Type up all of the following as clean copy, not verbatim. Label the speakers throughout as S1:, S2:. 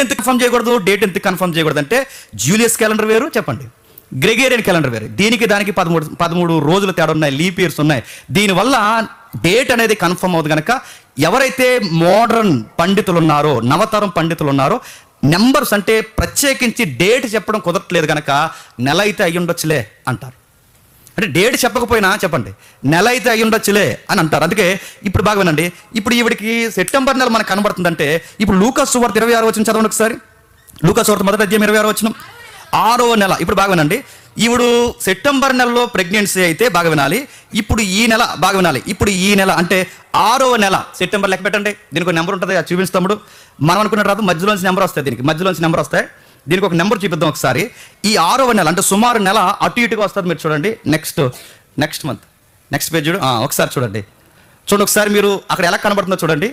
S1: ఎంత కన్ఫర్మ్ చేయకూడదు, డేట్ ఎంత కన్ఫర్మ్ చేయకూడదు అంటే జూలియస్ క్యాలెండర్ వేరు, చెప్పండి, గ్రెగేరియన్ క్యాలెండర్ వేరు. దీనికి దానికి 13 రోజులు తేడా ఉన్నాయి, లీప్ ఇయర్స్ ఉన్నాయి. దీనివల్ల డేట్ అనేది కన్ఫర్మ్ అవుతుంది కనుక ఎవరైతే మోడర్న్ పండితులు ఉన్నారో, నవతరం పండితులు ఉన్నారో, నెంబర్స్ అంటే ప్రత్యేకించి డేట్ చెప్పడం కుదరట్లేదు కనుక నెల అయితే అయ్యి ఉండొచ్చులే అంటారు. అంటే డేట్ చెప్పకపోయినా చెప్పండి నెల అయితే అయ్యి ఉండొచ్చులే అని అంటారు. అందుకే ఇప్పుడు బాగా వినండి, ఇప్పుడు ఈవిడికి సెప్టెంబర్ నెల మనకు కనబడుతుందంటే ఇప్పుడు లూకాసు సువార్త 26 వచనం చదవండి ఒకసారి. లూకాసు సువార్త 1వ అధ్యాయం 26 వచనం, 6వ నెల. ఇప్పుడు బాగా వినండి, ఈవిడు సెప్టెంబర్ నెలలో ప్రెగ్నెన్సీ అయితే బాగా వినాలి. ఇప్పుడు ఈ నెల బాగా వినాలి, ఇప్పుడు ఈ నెల అంటే 6వ నెల సెప్టెంబర్ లెక్క పెట్టండి. దీనికి ఒక నెంబర్ ఉంటుంది, అది చూపిస్తాముడు. మనం అనుకున్న రాదు, మధ్యలోంచి నెంబర్ వస్తాయి, దీనికి మధ్యలోంచి నెంబర్ వస్తాయి. దీనికి ఒక నెంబర్ చూపిద్దాం ఒకసారి. ఈ 6వ నెల అంటే సుమారు నెల అటు ఇటుగా వస్తుంది. మీరు చూడండి, నెక్స్ట్ మంత్ నెక్స్ట్ పేజ్ చూడు, ఒకసారి చూడండి ఒకసారి మీరు అక్కడ ఎలా కనబడుతుందో చూడండి.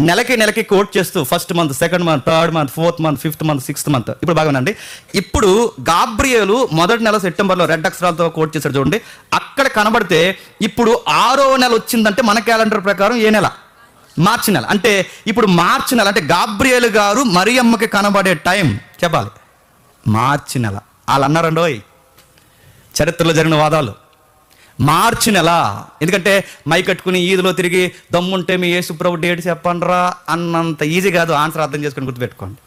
S1: నెలకి కోట్ చేస్తూ first month, second month, third month, fourth month, fifth month, sixth month. ఇప్పుడు బాగానండి, ఇప్పుడు గాబ్రియేలు మొదటి నెల సెప్టెంబర్లో రెడ్ అక్షరాలతో కోట్ చేశాడు చూడండి. అక్కడ కనబడితే ఇప్పుడు 6వ నెల వచ్చిందంటే మన క్యాలెండర్ ప్రకారం ఏ నెల? మార్చి నెల. అంటే ఇప్పుడు మార్చి నెల అంటే గాబ్రియేలు గారు మరియమ్మకి కనబడే టైం చెప్పాలి మార్చి నెల. వాళ్ళు అన్నారండోయ్, చరిత్రలో జరిగిన వాదాలు, మార్చి నెల. ఎందుకంటే మై కట్టుకుని ఈదులో తిరిగి దమ్ముంటే మీ యేసుప్రభు డేట్ చెప్పండిరా అన్నంత ఈజీ కాదు. ఆన్సర్ అర్థం చేసుకుని గుర్తుపెట్టుకోండి.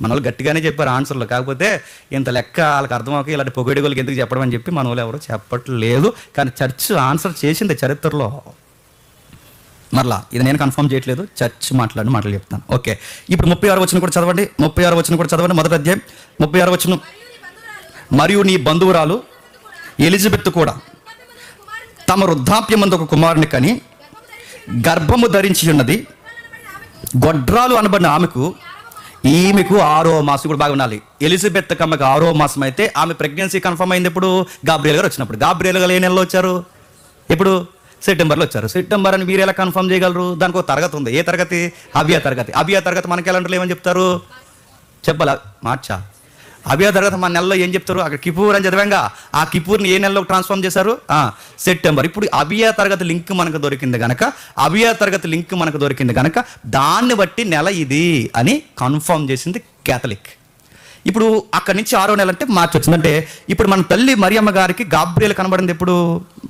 S1: మన వాళ్ళు గట్టిగానే చెప్పారు ఆన్సర్లో, కాకపోతే ఇంత లెక్క వాళ్ళకి అర్థమవుకి ఇలాంటి పొగడిగోళ్ళకి ఎందుకు చెప్పడం అని చెప్పి మన వాళ్ళు ఎవరు చెప్పట్లేదు. కానీ చర్చ్ ఆన్సర్ చేసింది చరిత్రలో. మరలా ఇది నేను కన్ఫర్మ్ చేయట్లేదు, చర్చ్ మాటలు చెప్తాను. ఓకే, ఇప్పుడు 36 వచనం కూడా చదవండి. 36 వచనం కూడా చదవండి. మొదటి అధ్యాయం 36 వచనం. మరియు నీ బంధువురాలు ఎలిజబెత్ కూడా తమ వృద్ధాప్యమందు ఒక కుమారుని కని గర్భము ధరించి ఉన్నది. గొడ్రాలు అనబడిన ఈమెకు 6వ మాసం. ఇప్పుడు బాగా వినాలి, ఎలిజబెత్ కమ్మకి 6వ మాసం అయితే ఆమె ప్రెగ్నెన్సీ కన్ఫర్మ్ అయింది ఎప్పుడు? గాబ్రియేల్ గారు వచ్చినప్పుడు. గాబ్రియేల్ గారు ఏ నెలలో వచ్చారు? ఎప్పుడు? సెప్టెంబర్లో వచ్చారు. సెప్టెంబర్ అని మీరు ఎలా కన్ఫర్మ్ చేయగలరు? దానికి ఒక తరగతి ఉంది. ఏ తరగతి? అభియా తరగతి. అభియా తరగతి మన క్యాలెండర్లో ఏమని చెప్తారు చెప్పాలా? మార్చా. అభియా తరగతి మన నెలలో ఏం చెప్తారు? అక్కడ కిపూర్ అని చదివాంగా, ఆ కిపూర్ని ఏ నెలలో ట్రాన్స్ఫార్మ్ చేశారు? సెప్టెంబర్. ఇప్పుడు అభియా తరగతి లింక్ మనకు దొరికింది గనక దాన్ని బట్టి నెల ఇది అని కన్ఫర్మ్ చేసింది క్యాథలిక్. ఇప్పుడు అక్కడి నుంచి 6వ నెల అంటే మార్చి వచ్చిందంటే ఇప్పుడు మన తల్లి మరియమ్మ గారికి గాబ్రియేల్ కనబడింది ఎప్పుడు?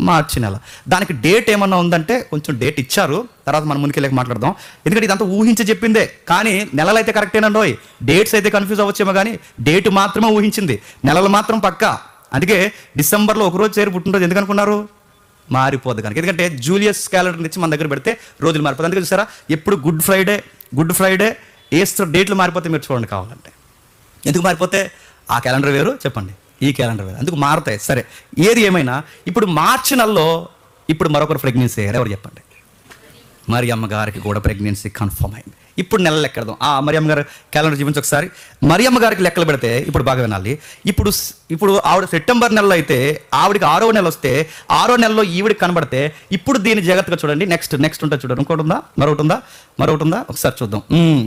S1: మార్చి నెల. దానికి డేట్ ఏమన్నా ఉందంటే కొంచెం డేట్ ఇచ్చారు, తర్వాత మనం ముందుకెళ్ళి మాట్లాడదాం. ఎందుకంటే ఇదంతా ఊహించి చెప్పిందే, కానీ నెలలు అయితే కరెక్టేనండోయ్. డేట్స్ అయితే కన్ఫ్యూజ్ అవ్వచ్చేమో, కానీ డేట్ మాత్రమే ఊహించింది, నెలలు మాత్రం పక్కా. అందుకే డిసెంబర్లో ఒకరోజు చేరి పుట్టినరోజు ఎందుకు అనుకున్నారు? మారిపోద్ది కనుక. ఎందుకంటే జూలియస్ క్యాలెండర్ నుంచి మన దగ్గర పెడితే రోజులు మారిపోతుంది. అందుకే చూసారా, ఎప్పుడు గుడ్ ఫ్రైడే ఈస్టర్ డేట్లు మారిపోతే మీరు చూడండి కావాలంటే. ఎందుకు మారిపోతే? ఆ క్యాలెండర్ వేరు, చెప్పండి, ఈ క్యాలెండర్ వేరు, అందుకు మారుతాయి. సరే, ఏది ఏమైనా ఇప్పుడు మార్చి నెలలో ఇప్పుడు మరొకరు ప్రెగ్నెన్సీ అయ్యారు. ఎవరు చెప్పండి? మరియమ్మ గారికి కూడా ప్రెగ్నెన్సీ కన్ఫర్మ్ అయింది. ఇప్పుడు నెలలు లెక్కడదాం. మరియమ్మ గారు క్యాలెండర్ చూపించి ఒకసారి. మరియమ్మ గారికి లెక్కలు పెడితే ఇప్పుడు బాగా వినాలి. ఇప్పుడు ఆవిడ సెప్టెంబర్ నెలలో అయితే ఆవిడకి 6వ నెల వస్తే 6వ నెలలో ఈవిడికి కనబడితే ఇప్పుడు దీన్ని జాగ్రత్తగా చూడండి. నెక్స్ట్ ఉంటుంది చూడండి. ఇంకోటి ఉందా? మరొకటి ఉందా? ఒకసారి చూద్దాం.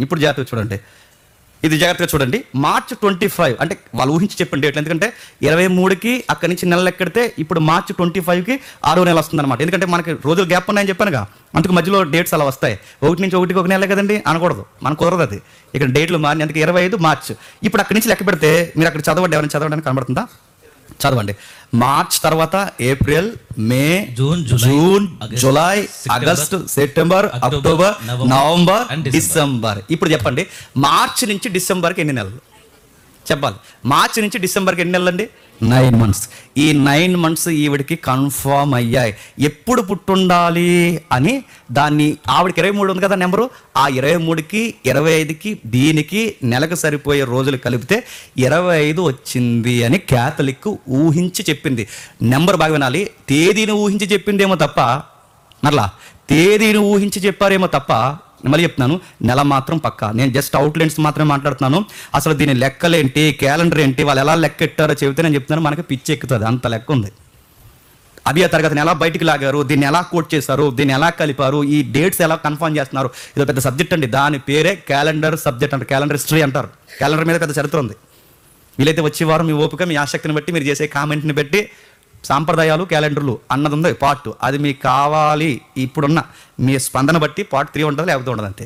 S1: ఇప్పుడు జాగ్రత్తగా చూడండి, ఇది జాగ్రత్తగా చూడండి. మార్చి 25 అంటే వాళ్ళు ఊహించి చెప్పండి డేట్లు. ఎందుకంటే 23కి అక్కడి నుంచి నెలలు ఎక్కడితే ఇప్పుడు మార్చి 25కి 6వ నెల వస్తుంది అనమాట. ఎందుకంటే మనకి రోజులు గ్యాప్ ఉన్నాయని చెప్పానుగా, అందుకు మధ్యలో డేట్స్ అలా వస్తాయి. 1 నుంచి 1కి 1 నెల కదండి అనకూడదు, మనకు కుదరదు అది. ఇక్కడ డేట్లు మారి, అందుకే 25 మార్చి. ఇప్పుడు అక్కడి నుంచి లెక్క పెడితే మీరు అక్కడ చదవండి, ఎవరైనా చదవడానికి కనబడుతుందా? చదవండి. మార్చ్ తర్వాత April, May, June, July, August, September, October, November, December. ఇప్పుడు చెప్పండి, మార్చి నుంచి డిసెంబర్కి ఎన్ని నెలలు చెప్పాలి? మార్చి నుంచి డిసెంబర్కి ఎన్ని నెలలు అండి? 9 months. ఈ 9 months ఈవిడికి కన్ఫర్మ్ అయ్యాయి. ఎప్పుడు పుట్టుండాలి అని దాన్ని ఆవిడకి 23 ఉంది కదా నెంబరు, ఆ 23కి 25కి దీనికి నెలకు సరిపోయే రోజులు కలిపితే 25 వచ్చింది అని క్యాథలిక్ ఊహించి చెప్పింది. నెంబర్ బాగా వినాలి, తేదీని ఊహించి చెప్పిందేమో తప్ప, మరలా తేదీని ఊహించి చెప్పారేమో తప్ప, మళ్ళీ చెప్తున్నాను, నెల మాత్రం పక్కా. నేను జస్ట్ అవుట్లైన్స్ మాత్రమే మాట్లాడుతున్నాను. అసలు దీని లెక్కలేంటి, క్యాలెండర్ ఏంటి, వాళ్ళు ఎలా లెక్క ఎట్టారో చెబితే నేను చెప్తున్నాను, మనకి పిచ్చి ఎక్కుతుంది, అంత లెక్క ఉంది. అభియా తరగతిని ఎలా బయటికి లాగారు, దీన్ని ఎలా కోట్ చేశారు, దీన్ని ఎలా కలిపారు, ఈ డేట్స్ ఎలా కన్ఫర్మ్ చేస్తున్నారు, ఇది పెద్ద సబ్జెక్ట్ అండి. దాని పేరే క్యాలెండర్ సబ్జెక్ట్ అంటారు, క్యాలెండర్ హిస్టరీ అంటారు. క్యాలెండర్ మీద పెద్ద చరిత్ర ఉంది. వీలైతే వచ్చేవారు మీ ఓపిక, మీ ఆసక్తిని బట్టి, మీరు చేసే కామెంట్ని బట్టి సాంప్రదాయాలు క్యాలెండర్లు అన్నది ఉంది పార్ట్, అది మీకు కావాలి. ఇప్పుడున్న మీ స్పందన బట్టి పార్ట్ 3 ఉంటుంది, లేకపోతే ఉండదు, అంతే.